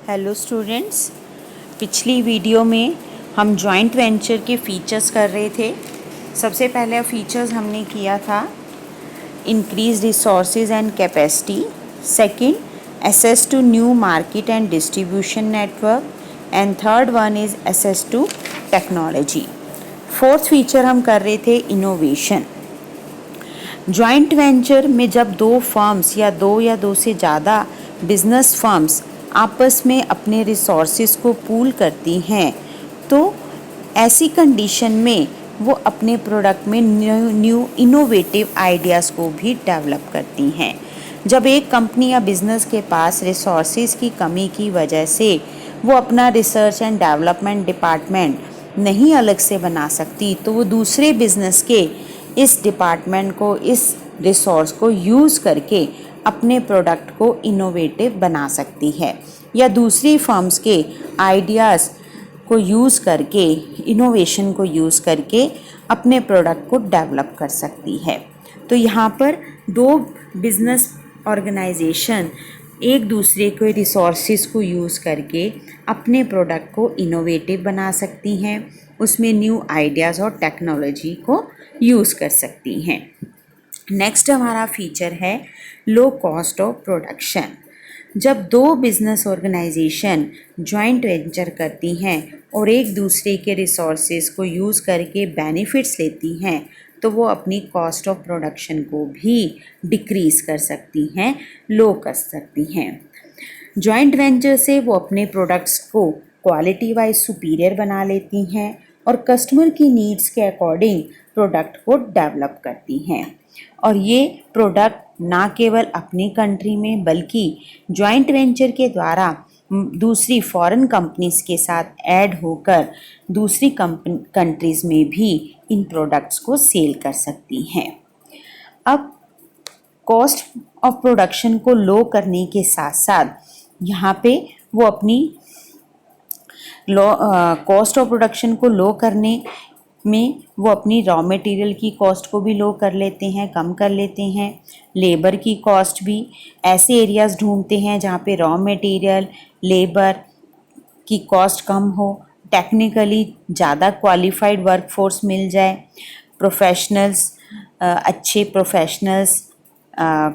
Hello students, पिछली video में हम जॉइंट वेंचर के फीचर्स कर रहे थे। सबसे पहले फीचर्स हमने किया था increase resources and capacity, second access to new market and distribution network, and third one is access to technology. Fourth feature हम कर रहे थे इनोवेशन। जॉइंट वेंचर में जब दो फर्म्स या दो से ज़्यादा बिजनेस फर्म्स आपस में अपने रिसोर्सेज को पूल करती हैं तो ऐसी कंडीशन में वो अपने प्रोडक्ट में न्यू इनोवेटिव आइडियाज़ को भी डेवलप करती हैं। जब एक कंपनी या बिज़नेस के पास रिसोर्सेज की कमी की वजह से वो अपना रिसर्च एंड डेवलपमेंट डिपार्टमेंट नहीं अलग से बना सकती तो वो दूसरे बिज़नेस के इस डिपार्टमेंट को, इस रिसोर्स को यूज़ करके अपने प्रोडक्ट को इनोवेटिव बना सकती है या दूसरी फर्म्स के आइडियाज़ को यूज़ करके, इनोवेशन को यूज़ करके अपने प्रोडक्ट को डेवलप कर सकती है। तो यहाँ पर दो बिजनेस ऑर्गेनाइजेशन एक दूसरे के रिसोर्सेज को यूज़ करके अपने प्रोडक्ट को इनोवेटिव बना सकती हैं, उसमें न्यू आइडियाज़ और टेक्नोलॉजी को यूज़ कर सकती हैं। नेक्स्ट हमारा फीचर है लो कॉस्ट ऑफ प्रोडक्शन। जब दो बिजनेस ऑर्गेनाइजेशन जॉइंट वेंचर करती हैं और एक दूसरे के रिसोर्सेज को यूज़ करके बेनिफिट्स लेती हैं तो वो अपनी कॉस्ट ऑफ प्रोडक्शन को भी डिक्रीज़ कर सकती हैं, लो कर सकती हैं। जॉइंट वेंचर से वो अपने प्रोडक्ट्स को क्वालिटी वाइज सुपीरियर बना लेती हैं और कस्टमर की नीड्स के अकॉर्डिंग प्रोडक्ट को डेवलप करती हैं और ये प्रोडक्ट ना केवल अपनी कंट्री में बल्कि जॉइंट वेंचर के द्वारा दूसरी फॉरेन कंपनीज के साथ ऐड होकर दूसरी कंट्रीज़ में भी इन प्रोडक्ट्स को सेल कर सकती हैं। अब कॉस्ट ऑफ प्रोडक्शन को लो करने के साथ साथ यहाँ पे वो अपनी कॉस्ट ऑफ प्रोडक्शन को लो करने में वो अपनी रॉ मटेरियल की कॉस्ट को भी लो कर लेते हैं, कम कर लेते हैं। लेबर की कॉस्ट भी ऐसे एरियाज़ ढूंढते हैं जहाँ पे रॉ मटेरियल, लेबर की कॉस्ट कम हो, टेक्निकली ज़्यादा क्वालिफाइड वर्कफोर्स मिल जाए, प्रोफेशनल्स अच्छे प्रोफेशनल्स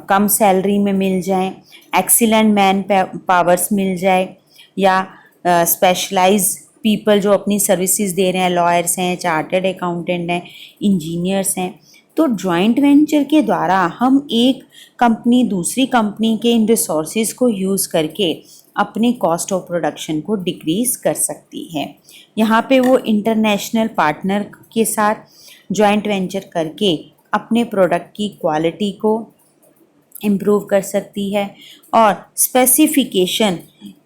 कम सैलरी में मिल जाएं, एक्सीलेंट मैन पावर्स मिल जाए या स्पेशलाइज पीपल जो अपनी सर्विसेज दे रहे हैं, लॉयर्स हैं, चार्टर्ड अकाउंटेंट हैं, इंजीनियर्स हैं। तो जॉइंट वेंचर के द्वारा हम एक कंपनी दूसरी कंपनी के इन रिसोर्सेज को यूज़ करके अपने कॉस्ट ऑफ प्रोडक्शन को डिक्रीज़ कर सकती है। यहाँ पे वो इंटरनेशनल पार्टनर के साथ जॉइंट वेंचर करके अपने प्रोडक्ट की क्वालिटी को इम्प्रूव कर सकती है और स्पेसिफिकेशन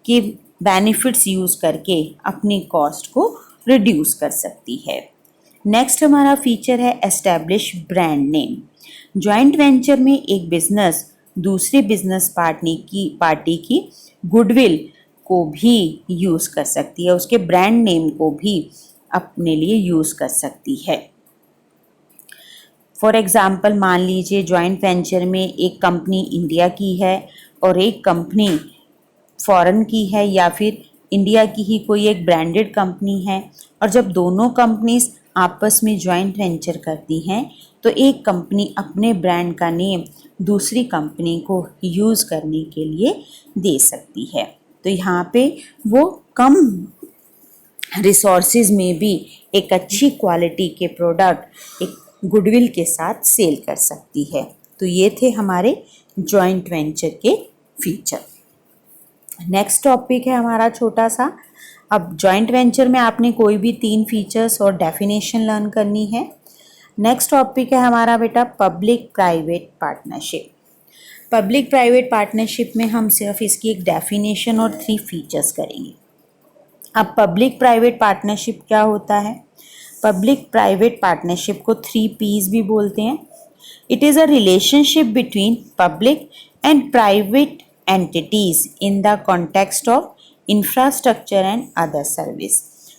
के बेनिफिट्स यूज़ करके अपनी कॉस्ट को रिड्यूस कर सकती है। नेक्स्ट हमारा फीचर है establish brand name. Joint venture में एक बिजनेस दूसरे बिजनेस पार्टी की गुडविल को भी यूज़ कर सकती है, उसके ब्रांड नेम को भी अपने लिए यूज़ कर सकती है। फॉर एग्ज़ाम्पल मान लीजिए जॉइंट वेंचर में एक कंपनी इंडिया की है और एक कंपनी फॉरेन की है या फिर इंडिया की ही कोई एक ब्रांडेड कंपनी है और जब दोनों कंपनीज आपस में जॉइंट वेंचर करती हैं तो एक कंपनी अपने ब्रांड का नेम दूसरी कंपनी को यूज़ करने के लिए दे सकती है। तो यहाँ पे वो कम रिसोर्सेज में भी एक अच्छी क्वालिटी के प्रोडक्ट एक गुडविल के साथ सेल कर सकती है। तो ये थे हमारे जॉइंट वेंचर के फीचर। नेक्स्ट टॉपिक है हमारा छोटा सा। अब जॉइंट वेंचर में आपने कोई भी 3 फीचर्स और डेफिनेशन लर्न करनी है। नेक्स्ट टॉपिक है हमारा बेटा public private partnership. Public private partnership में हम सिर्फ इसकी एक डेफिनेशन और 3 फीचर्स करेंगे। अब पब्लिक प्राइवेट पार्टनरशिप क्या होता है? पब्लिक प्राइवेट पार्टनरशिप को 3 P's भी बोलते हैं। It is a relationship between public and private entities in the context of infrastructure and other service।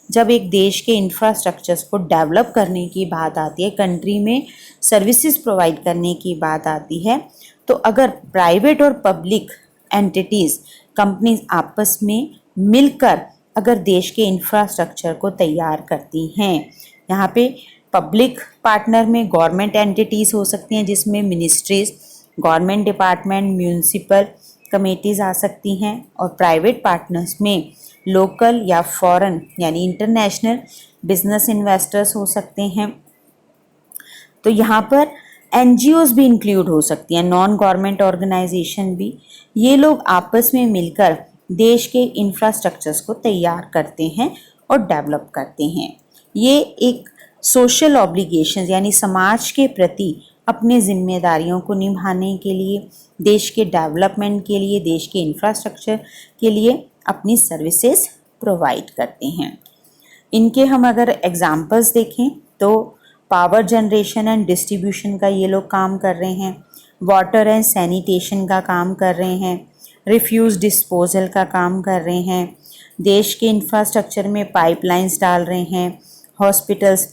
जब एक देश के इंफ्रास्ट्रक्चर्स को डेवलप करने की बात आती है, कंट्री में सर्विसेज प्रोवाइड करने की बात आती है, तो अगर प्राइवेट और पब्लिक एंटिटीज़ कंपनीज आपस में मिलकर अगर देश के इंफ्रास्ट्रक्चर को तैयार करती हैं। यहाँ पे पब्लिक पार्टनर में गवर्नमेंट एंटिटीज़ हो सकती हैं, जिसमें ministries, government department, municipal committees आ सकती हैं, और प्राइवेट पार्टनर्स में लोकल या फॉरेन यानी इंटरनेशनल बिजनेस इन्वेस्टर्स हो सकते हैं। तो यहाँ पर एनजीओज भी इंक्लूड हो सकती हैं, नॉन गवर्नमेंट ऑर्गेनाइजेशन भी। ये लोग आपस में मिलकर देश के इंफ्रास्ट्रक्चर्स को तैयार करते हैं और डेवलप करते हैं। ये एक सोशल ऑब्लिगेशंस यानी समाज के प्रति अपने जिम्मेदारियों को निभाने के लिए, देश के डेवलपमेंट के लिए, देश के इंफ्रास्ट्रक्चर के लिए अपनी सर्विसेज प्रोवाइड करते हैं। इनके हम अगर एग्जांपल्स देखें तो पावर जनरेशन एंड डिस्ट्रीब्यूशन का ये लोग काम कर रहे हैं, वाटर एंड सैनिटेशन का काम कर रहे हैं, रिफ्यूज़ डिस्पोजल का काम कर रहे हैं, देश के इंफ्रास्ट्रक्चर में पाइपलाइंस डाल रहे हैं, हॉस्पिटल्स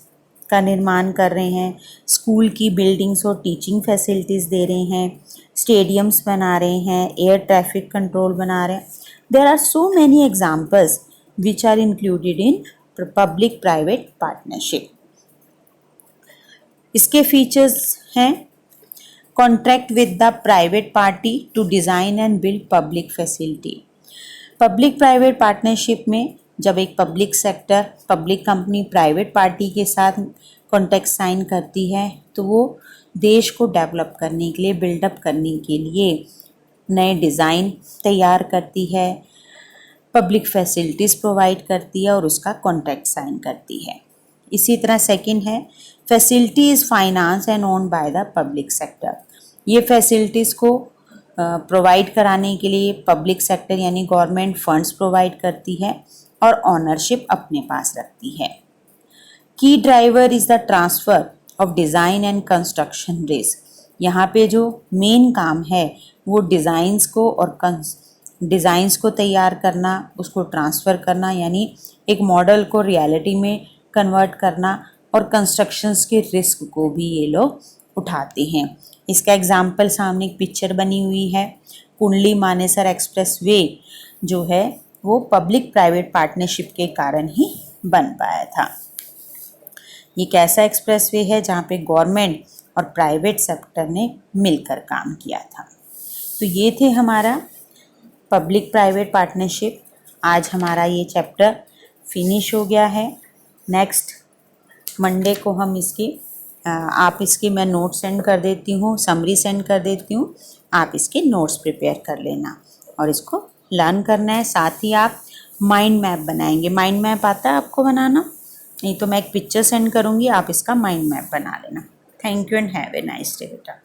का निर्माण कर रहे हैं, स्कूल की बिल्डिंग्स और टीचिंग फैसिलिटीज़ दे रहे हैं, स्टेडियम्स बना रहे हैं, एयर ट्रैफिक कंट्रोल बना रहे हैं। There are so many examples which are included in public private partnership. इसके फीचर्स हैं contract with the private party to design and build public facility. Public private partnership में जब एक public sector, public company private party के साथ contract sign करती है तो वो देश को डेवलप करने के लिए, बिल्डअप करने के लिए नए डिज़ाइन तैयार करती है, पब्लिक फैसिलिटीज़ प्रोवाइड करती है और उसका कॉन्ट्रैक्ट साइन करती है। इसी तरह सेकंड है facilities finance and owned by the public sector. ये फैसिलिटीज़ को प्रोवाइड कराने के लिए पब्लिक सेक्टर यानी गवर्नमेंट फंड्स प्रोवाइड करती है और ऑनरशिप अपने पास रखती है। की driver is the transfer of design and construction risk. यहाँ पे जो मेन काम है वो डिज़ाइंस को तैयार करना, उसको ट्रांसफ़र करना यानी एक मॉडल को रियलिटी में कन्वर्ट करना, और कंस्ट्रक्शंस के रिस्क को भी ये लोग उठाते हैं। इसका एग्जाम्पल सामने एक पिक्चर बनी हुई है। कुंडली मानेसर एक्सप्रेस वे जो है वो पब्लिक प्राइवेट पार्टनरशिप के कारण ही बन पाया था। ये कैसा एक्सप्रेस वे है जहाँ पे गवर्नमेंट और प्राइवेट सेक्टर ने मिलकर काम किया था। तो ये थे हमारा पब्लिक प्राइवेट पार्टनरशिप। आज हमारा ये चैप्टर फिनिश हो गया है। नेक्स्ट मंडे को हम आप इसके मैं नोट सेंड कर देती हूँ, समरी सेंड कर देती हूँ, आप इसके नोट्स प्रिपेयर कर लेना और इसको लर्न करना है। साथ ही आप माइंड मैप बनाएंगे। माइंड मैप आता है आपको बनाना? नहीं तो मैं एक पिक्चर सेंड करूँगी, आप इसका माइंड मैप बना लेना। Thank you and have a nice day बेटा।